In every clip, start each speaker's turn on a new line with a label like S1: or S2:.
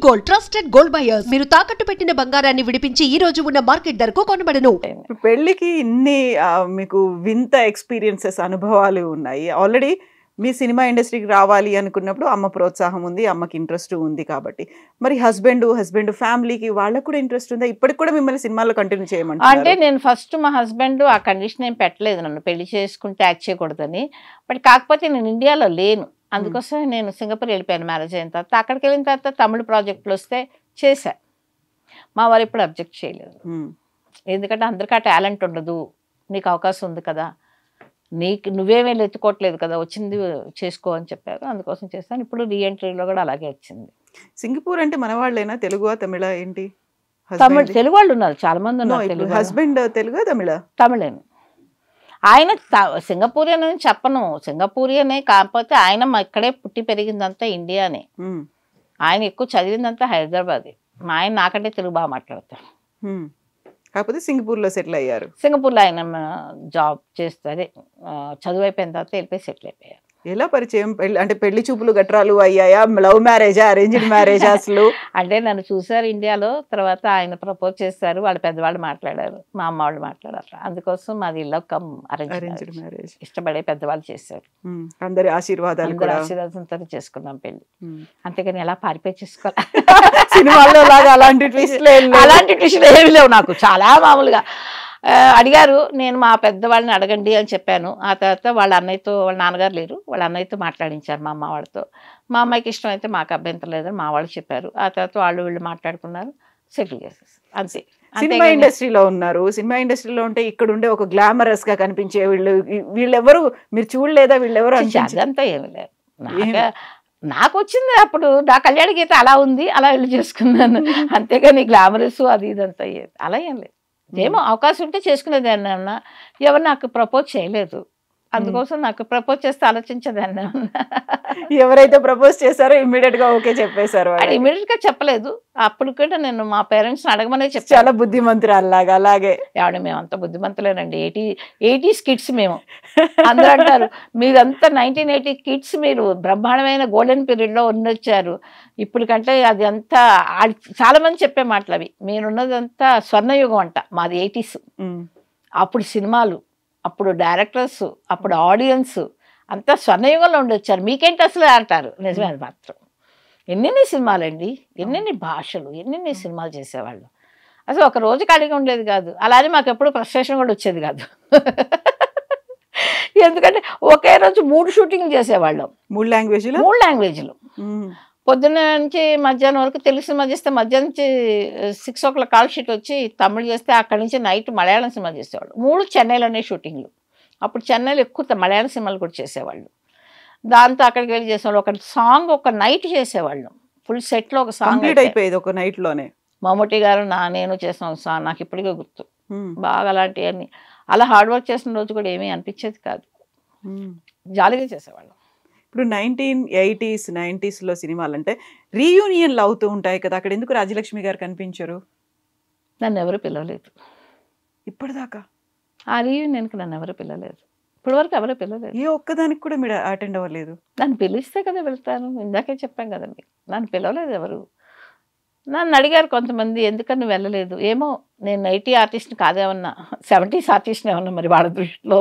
S1: Gold trusted gold buyers మీరు తాకట్టు పెట్టిన బంగారాన్ని విడిపించి ఈ రోజు ఉన్న మార్కెట్ ధరకు కొనబడను.
S2: పెళ్లికి ఇన్ని మీకు వింత ఎక్స్పీరియన్సెస్ అనుభవాలు ఉన్నాయి. ఆల్రెడీ మీ సినిమా ఇండస్ట్రీకి రావాలి అనుకున్నప్పుడు అమ్మ ప్రోత్సాహం ఉంది, అమ్మకి ఇంట్రెస్ట్ ఉంది కాబట్టి. మరి హస్బెండ్ ఫ్యామిలీకి వాళ్ళకు కూడా ఇంట్రెస్ట్ ఉందా? ఇప్పటికి కూడా మిమ్మల్ని సినిమాలో కంటిన్యూ చేయమంటారు?
S3: అంటే నేను ఫస్ట్ మా హస్బెండ్ ఆ కండిషన్ ఏం పెట్టలేదు, నన్ను పెళ్లి చేసుకుంటే యాక్ట్ చేయకూడదని. బట్ కాకపోతే నేను ఇండియాలో లేను, అందుకోసం నేను సింగపూర్ వెళ్ళిపోయాను మ్యారేజ్ అయిన తర్వాత. అక్కడికి వెళ్ళిన తర్వాత తమిళ ప్రాజెక్టులు వస్తే చేశా. మా వారు ఇప్పుడు అబ్జెక్ట్ చేయలేదు, ఎందుకంటే అందరికీ ఆ టాలెంట్ ఉండదు, నీకు అవకాశం ఉంది కదా, నువ్వేమీ ఎత్తుకోవట్లేదు కదా, వచ్చింది చేసుకో అని చెప్పారు. అందుకోసం చేస్తాను. ఇప్పుడు రీఎంట్రీలో కూడా అలాగే వచ్చింది.
S2: సింగపూర్ అంటే మన వాళ్ళేనా? తెలుగు తమిళ ఏంటి?
S3: తెలుగు వాళ్ళు ఉన్నారు, చాలా మంది ఉన్నారు.
S2: హస్బెండ్ తెలుగు
S3: తమిళేను. ఆయన సింగపూరియన్ అని చెప్పను, సింగపూరియనే, కాకపోతే ఆయన ఇక్కడే పుట్టి పెరిగిందంతా ఇండియానే. ఆయన ఎక్కువ చదివిందంతా హైదరాబాద్. మా ఆయన నాకంటే తెలుగు బాగా మాట్లాడతారు.
S2: కాకపోతే సింగపూర్లో సెటిల్ అయ్యారు.
S3: సింగపూర్లో ఆయన జాబ్ చేస్తే అదే చదువు అయిపోయిన తర్వాత వెళ్ళిపోయి సెటిల్ అయిపోయారు.
S2: ఎలా పరిచయం? అంటే పెళ్లి చూపులు గట్రాలు అయ్యాయా? లవ్ మ్యారేజా, అరేంజ్డ్ మ్యారేజా? అసలు
S3: అంటే నన్ను చూసారు ఇండియాలో, తర్వాత ఆయన ప్రపోజ్ చేస్తారు, వాళ్ళ పెద్దవాళ్ళు మాట్లాడారు, మా అమ్మ వాళ్ళు మాట్లాడారు. అందుకోసం మాది లవ్ కమ్ అరేంజ్డ్ మ్యారేజ్. ఇష్టపడే పెద్దవాళ్ళు చేశారు,
S2: అందరి ఆశీర్వాదంతో
S3: చేసుకున్నాం పెళ్లి. అంతేగాని ఎలా పారిపోయి చేసుకోవాలి?
S2: సినిమాల్లో లాగా అలాంటి ట్విస్ట్లు
S3: ఏమి లేవు నాకు. చాలా మామూలుగా అడిగారు, నేను మా పెద్దవాళ్ళని అడగండి అని చెప్పాను. ఆ తర్వాత వాళ్ళ అన్నయ్యతో, వాళ్ళ నాన్నగారు లేరు, వాళ్ళ అన్నయ్యతో మాట్లాడించారు మా అమ్మ వాళ్ళతో. మా అమ్మాయికి ఇష్టం అయితే మాకు అభ్యంతరం లేదని మా వాళ్ళు చెప్పారు. ఆ తర్వాత వీళ్ళు మాట్లాడుకున్నారు, సెటిల్ చేసేసి అంతే.
S2: సినిమా ఇండస్ట్రీలో ఉన్నారు. సినిమా ఇండస్ట్రీలో ఉంటే ఇక్కడ ఉండే ఒక గ్లామరస్ గా కనిపించే వీళ్ళెవరు మీరు చూడలేదా? వీళ్ళెవరు?
S3: అదంతా ఏమి లేదు. నాకు వచ్చింది అప్పుడు, నా కళ్యాణ గీత అలా ఉంది, అలా వెళ్ళి చేసుకున్నాను. అంతేగాని గ్లామరస్ అది ఇదంతా అలా ఏం లేదు. ఏమో అవకాశం ఉంటే చేసుకునేదాన్ని అన్నా. ఎవరు నాకు ప్రపోజ్ చేయలేదు, అందుకోసం నాకు ప్రపోజ్ చేస్తే ఆలోచించేదాన్ని.
S2: ఎవరైతే ప్రపోజ్ చేశారో ఇమ్మీడియట్ గా ఓకే చెప్పేశారు?
S3: ఇమ్మీడియట్ గా చెప్పలేదు, అప్పుడు కూడా నేను మా పేరెంట్స్ అడగమనే చెప్పాను.
S2: చాలా బుద్ధిమంతురాల్లాగా. అలాగే
S3: ఆవిడ మేము అంత బుద్ధిమంతులేనండి, 80s కిడ్స్ మేము. అందరూ అంటారు మీరంతా 1980 కిడ్స్, మీరు బ్రహ్మాండమైన గోల్డెన్ పీరియడ్ లో ఉండొచ్చారు. ఇప్పుడు కంటే అది అంతా చాలా మంది చెప్పే మాటలు అవి. మీరున్నదంతా స్వర్ణయుగం అంట, మాది 80s. అప్పుడు సినిమాలు, అప్పుడు డైరెక్టర్స్, అప్పుడు ఆడియన్స్ అంతా స్వర్ణయుగంలో ఉండొచ్చారు, మీకేంటి అసలు అంటారు. నిజమే, అది మాత్రం. ఎన్నెన్ని సినిమాలండి, ఎన్నెన్ని భాషలు, ఎన్నెన్ని సినిమాలు చేసేవాళ్ళు. అసలు ఒక రోజు ఖాళీగా ఉండేది కాదు. అలానే మాకు ఎప్పుడు ఫ్రస్ట్రేషన్ కూడా వచ్చేది కాదు. ఎందుకంటే ఒకే రోజు 3 షూటింగ్ చేసేవాళ్ళం, 3 లాంగ్వేజ్లు. పొద్దున్న నుంచి మధ్యాహ్నం వరకు తెలుగు సినిమా చేస్తే మధ్యాహ్నం నుంచి 6 o'clock కాల్ షీట్ వచ్చి తమిళ్ చేస్తే అక్కడి నుంచి నైట్ మలయాళం సినిమా చేసేవాళ్ళు. 3 చెన్నైలోనే షూటింగ్లు. అప్పుడు చెన్నైలో ఎక్కువ మలయాళం సినిమాలు కూడా చేసేవాళ్ళు. దాంతో అక్కడికి వెళ్ళి చేసేవాళ్ళు. ఒక సాంగ్ ఒక నైట్ చేసేవాళ్ళు, ఫుల్ సెట్లో ఒక సాంగ్
S2: అయిపోయేది ఒక నైట్లోనే.
S3: మమ్మూటి గారు నేను చేసిన ఒక సాంగ్ నాకు ఇప్పటికే గుర్తు బాగా. అలాంటివన్నీ అలా హార్డ్ వర్క్ చేసిన రోజు కూడా ఏమీ అనిపించేది కాదు, జాలీగా చేసేవాళ్ళం.
S2: ఇప్పుడు 1980s 90s సినిమాలు అంటే రీయూనియన్లు అవుతూ ఉంటాయి కదా, అక్కడ ఎందుకు రాజలక్ష్మి గారు కనిపించరు?
S3: నన్ను ఎవరు పిలవలేదు
S2: ఇప్పటిదాకా.
S3: ఆ రీయూనియన్కి నన్ను ఎవరు పిలవలేదు, ఇప్పటి వరకు ఎవరు పిలవలేదు.
S2: ఏ ఒక్కదానికి కూడా మీరు అటెండ్ అవ్వలేదు?
S3: నన్ను పిలిస్తే కదా వెళ్తాను, ఇందాకే చెప్పాను కదా మీకు. నన్ను పిలవలేదు ఎవరు. నన్ను అడిగారు కొంతమంది, ఎందుకని నువ్వు వెళ్ళలేదు? ఏమో, నేను 80 ఆర్టిస్ట్ని కాదేమన్నా, 70s ఆర్టిస్ట్ని ఏమన్నా మరి వాళ్ళ దృష్టిలో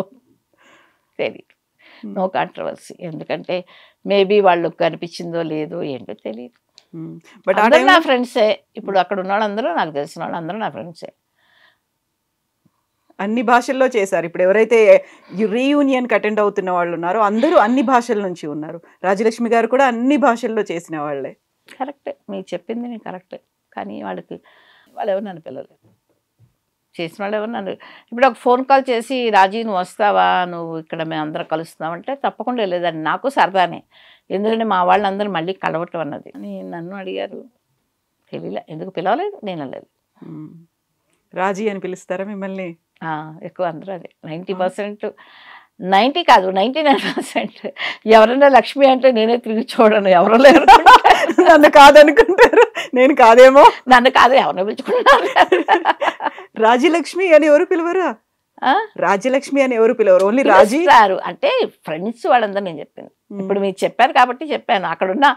S3: తెలియదు. నో కాంట్రవర్సీ, ఎందుకంటే మేబీ వాళ్ళకు కనిపించిందో లేదో ఏంటో తెలియదు. బట్ అందరూ నా ఫ్రెండ్సే. ఇప్పుడు అక్కడ ఉన్న వాళ్ళందరూ నాకు తెలిసిన వాళ్ళు అందరూ నా ఫ్రెండ్సే.
S2: అన్ని భాషల్లో చేశారు. ఇప్పుడు ఎవరైతే రీయూనియన్కి అటెండ్ అవుతున్న వాళ్ళు ఉన్నారో అందరూ అన్ని భాషల నుంచి ఉన్నారు. రాజలక్ష్మి గారు కూడా అన్ని భాషల్లో చేసిన వాళ్ళే.
S3: కరెక్టే, మీరు చెప్పింది నేను కరెక్టే. కానీ వాళ్ళు ఎవరు నన్ను పిలవలేదు, చేసిన వాళ్ళు ఎవరు నన్ను. ఇప్పుడు ఒక ఫోన్ కాల్ చేసి రాజీ నువ్వు వస్తావా, నువ్వు ఇక్కడ మేము అందరం కలుస్తున్నామంటే తప్పకుండా వెళ్ళేదాన్ని. నాకు సరదానే, ఎందుకంటే మా వాళ్ళందరూ మళ్ళీ కలవటం అన్నది. నన్ను అడిగారు, తెలియలే ఎందుకు పిలవలేదు, నేను వెళ్ళలేదు.
S2: రాజీ అని పిలుస్తారా మిమ్మల్ని?
S3: ఎక్కువ అందరూ అదే. 90%, 90 కాదు 99%. ఎవరైనా లక్ష్మి అంటే నేనే తిరిగి చూడను, ఎవరు లేరు.
S2: నన్ను కాదనుకుంటారు, నేను కాదేమో.
S3: నన్ను కాదు, ఎవరినో పిలుచుకుంటారు.
S2: రాజలక్ష్మి అని ఎవరు పిలవరా? రాజలక్ష్మి అని ఎవరు పిలవరు, ఓన్లీ రాజీ.
S3: అంటే ఫ్రెండ్స్ వాళ్ళందరూ నేను చెప్పింది. ఇప్పుడు మీరు చెప్పారు కాబట్టి చెప్పాను. అక్కడున్న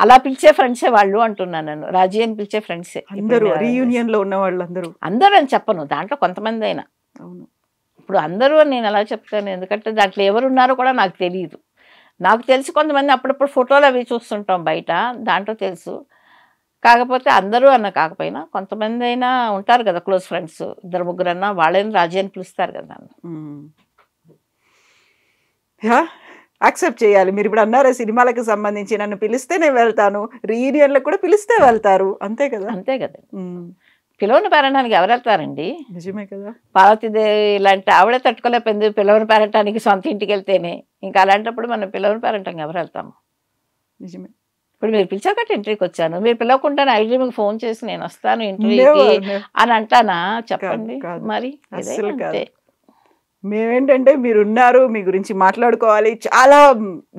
S3: అలా పిలిచే ఫ్రెండ్సే వాళ్ళు అంటున్నాను. నన్ను రాజీ అని పిలిచే ఫ్రెండ్సే
S2: అందరూ రీయూనియన్ లో ఉన్న వాళ్ళందరూ.
S3: అందరూ అని చెప్పను, దాంట్లో కొంతమంది అయినా.
S2: అవును.
S3: ఇప్పుడు అందరూ అని నేను ఎలా చెప్తాను, ఎందుకంటే దాంట్లో ఎవరు ఉన్నారో కూడా నాకు తెలియదు. నాకు తెలిసి కొంతమంది అప్పుడప్పుడు ఫోటోలు అవి చూస్తుంటాం బయట, దాంట్లో తెలుసు. కాకపోతే అందరూ అన్న కాకపోయినా కొంతమంది అయినా ఉంటారు కదా క్లోజ్ ఫ్రెండ్స్, 2-3 అన్నా, వాళ్ళని రాజీ అని పిలుస్తారు కదా.
S2: యాక్సెప్ట్ చేయాలి. మీరు ఇప్పుడు అన్నారా సినిమాలకు సంబంధించి నన్ను పిలిస్తే నేను వెళ్తాను, రీయూనియన్లకు కూడా పిలిస్తే వెళ్తారు, అంతే కదా.
S3: అంతే కదా. పిలవని పేరంటానికి ఎవరు వెళ్తారండి?
S2: నిజమే కదా.
S3: పార్వతీదేవి ఇలాంటి ఆవిడే తట్టుకోలేకపోయింది పిలవని పేరంటానికి, సొంత ఇంటికి వెళ్తేనే. ఇంకా అలాంటప్పుడు మనం పిలవని పేరంటానికి ఎవరు వెళ్తాము?
S2: నిజమే.
S3: ఇప్పుడు మీరు పిలిచారు కాబట్టి ఇంటర్వ్యూకి వచ్చాను. మీరు పిలవకుండా ఐడి మీకు ఫోన్ చేసి నేను వస్తాను ఇంటర్వ్యూకి అని అంటానా? చెప్పండి మరి. అంతే.
S2: మేమేంటంటే మీరున్నారు, మీ గురించి మాట్లాడుకోవాలి, చాలా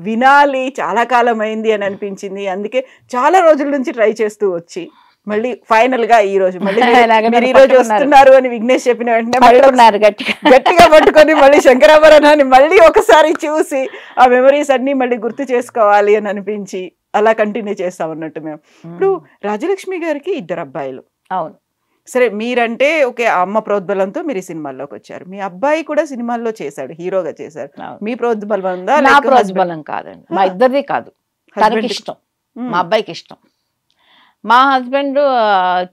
S2: వినాలి, చాలా కాలం అయింది అని అనిపించింది. అందుకే చాలా రోజుల నుంచి ట్రై చేస్తూ వచ్చి మళ్ళీ ఫైనల్ గా ఈ రోజు మళ్ళీ ఈ రోజు వస్తున్నారు అని విఘ్నేష్ చెప్పిన వెంటనే గట్టిగా పట్టుకొని మళ్ళీ శంకరాభరణాన్ని మళ్ళీ ఒకసారి చూసి ఆ మెమరీస్ అన్ని మళ్ళీ గుర్తు చేసుకోవాలి అని అనిపించి అలా కంటిన్యూ చేస్తాం అన్నట్టు. మేము ఇప్పుడు రాజలక్ష్మి గారికి 2 అబ్బాయిలు.
S3: అవును.
S2: సరే, మీరంటే ఓకే, అమ్మ ప్రోద్బలంతో మీరు ఈ సినిమాల్లోకి వచ్చారు. మీ అబ్బాయి కూడా సినిమాల్లో చేశాడు, హీరోగా చేశారు. మీ ప్రోద్బలం ఉందా?
S3: నా ప్రోద్బలం కాదండి, మా ఇద్దరిది కాదు. తనకి ఇష్టం, మా అబ్బాయికి ఇష్టం. మా హస్బెండ్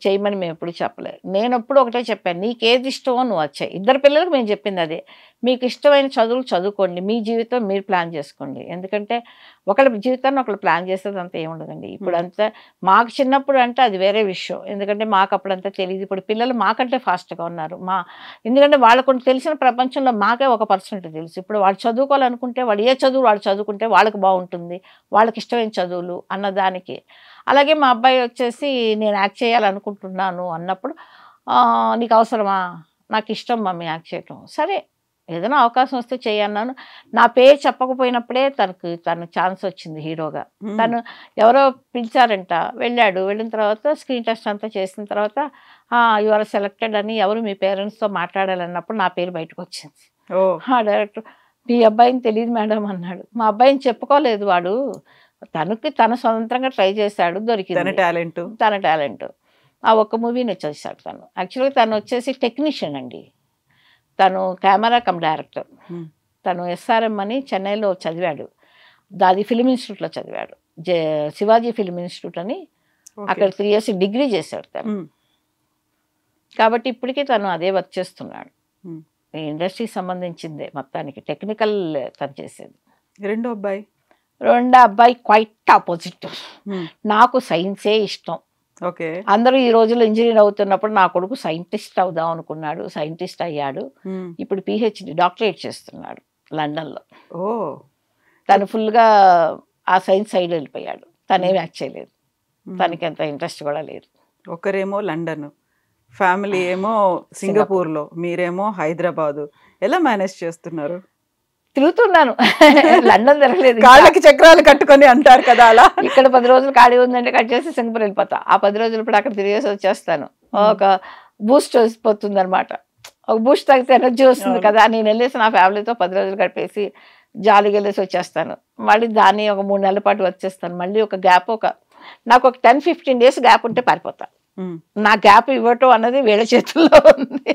S3: చేయమని మేము ఎప్పుడు చెప్పలేదు. నేను ఎప్పుడు ఒకటే చెప్పాను, నీకేది ఇష్టమో నువ్వు వచ్చాయి. 2 పిల్లలకు మేము చెప్పింది అదే, మీకు ఇష్టమైన చదువులు చదువుకోండి, మీ జీవితం మీరు ప్లాన్ చేసుకోండి. ఎందుకంటే ఒకళ్ళ జీవితాన్ని ఒకళ్ళు ప్లాన్ చేసేది అంతా ఏముండదండి. ఇప్పుడు అంతా మాకు చిన్నప్పుడు అంటే అది వేరే విషయం, ఎందుకంటే మాకు అప్పుడంతా తెలియదు. ఇప్పుడు పిల్లలు మాకంటే ఫాస్ట్గా ఉన్నారు. ఎందుకంటే వాళ్ళకు తెలిసిన ప్రపంచంలో మాకే 1% తెలుసు. ఇప్పుడు వాళ్ళు చదువుకోవాలనుకుంటే వాళ్ళు ఏ చదువు వాళ్ళు చదువుకుంటే వాళ్ళకి బాగుంటుంది, వాళ్ళకి ఇష్టమైన చదువులు అన్నదానికి. అలాగే మా అబ్బాయి వచ్చేసి నేను యాక్ట్ చేయాలనుకుంటున్నాను అన్నప్పుడు, నీకు అవసరమా? నాకు ఇష్టం మమ్మీ యాక్ట్ చేయటం. సరే, ఏదైనా అవకాశం వస్తే చేయన్నాను. నా పేరు చెప్పకపోయినప్పుడే తను ఛాన్స్ వచ్చింది హీరోగా. తను ఎవరో పిలిచారంట, వెళ్ళాడు. వెళ్ళిన తర్వాత స్క్రీన్ టెస్ట్ అంతా చేసిన తర్వాత యు ఆర్ సెలెక్టెడ్ అని ఎవరు మీ పేరెంట్స్తో మాట్లాడాలన్నప్పుడు నా పేరు బయటకు వచ్చింది. డైరెక్టర్, మీ అబ్బాయిని తెలియదు మేడం అన్నాడు. మా అబ్బాయిని చెప్పుకోలేదు వాడు, తన స్వతంత్రంగా ట్రై చేశాడు, దొరికింది తన టాలెంట్. ఆ ఒక్క మూవీని వచ్చేసాడు తను. యాక్చువల్గా తను వచ్చేసి టెక్నీషియన్ అండి, తను కెమెరా కమ్ డైరెక్టర్. తను SRM అని చెన్నైలో చదివాడు, దాది ఫిల్మ్ ఇన్స్టిట్యూట్లో చదివాడు, శివాజీ ఫిల్మ్ ఇన్స్టిట్యూట్ అని. అక్కడ 3 years డిగ్రీ చేశాడు తను. కాబట్టి ఇప్పటికీ తను అదే వర్క్ చేస్తున్నాడు. ఇండస్ట్రీకి సంబంధించిందే మొత్తానికి, టెక్నికల్ తను చేసేది.
S2: రెండో
S3: అబ్బాయి క్వైట్ ఆపోజిట్. నాకు సైన్సే ఇష్టం.
S2: ఓకే.
S3: అందరూ ఈ రోజుల్లో ఇంజనీర్ అవుతున్నప్పుడు నా కొడుకు సైంటిస్ట్ అవుదాం అనుకున్నాడు, సైంటిస్ట్ అయ్యాడు. ఇప్పుడు PhD డాక్టరేట్ చేస్తున్నాడు లండన్లో. తను ఫుల్గా ఆ సైన్స్ సైడ్ వెళ్ళిపోయాడు. తనేమి యాక్ట్ చేయలేదు, తనకి అంత ఇంట్రెస్ట్ కూడా లేదు.
S2: ఒకరేమో లండన్, ఫ్యామిలీ ఏమో సింగపూర్లో, మీరేమో హైదరాబాదు. ఎలా మేనేజ్ చేస్తున్నారు?
S3: తిరుగుతున్నాను, లండన్ తిరగలేదు.
S2: కాళ్ళకి చక్రాలు కట్టుకొని అంటారు కదా, అలా
S3: ఇక్కడ 10 రోజులు ఖాళీ ఉందంటే కట్ చేసి సింగపూర్ వెళ్ళిపోతా. ఆ 10 రోజులు ఇప్పుడు అక్కడ తిరిగేసి వచ్చేస్తాను. ఒక బూస్ట్ వస్తుంది అనమాట, ఒక బూస్ట్ తాగితే ఎనర్జీ వస్తుంది కదా. నేను వెళ్ళేసి నా ఫ్యామిలీతో 10 రోజులు గడిపేసి జాలీగా వెళ్ళేసి వచ్చేస్తాను. మళ్ళీ దాన్ని ఒక 3 నెలల పాటు వచ్చేస్తాను. మళ్ళీ ఒక గ్యాప్, నాకు ఒక 10-15 days గ్యాప్ ఉంటే పారిపోతా. నా గ్యాప్ ఇవ్వటం అన్నది వీళ్ళ చేతుల్లో ఉంది.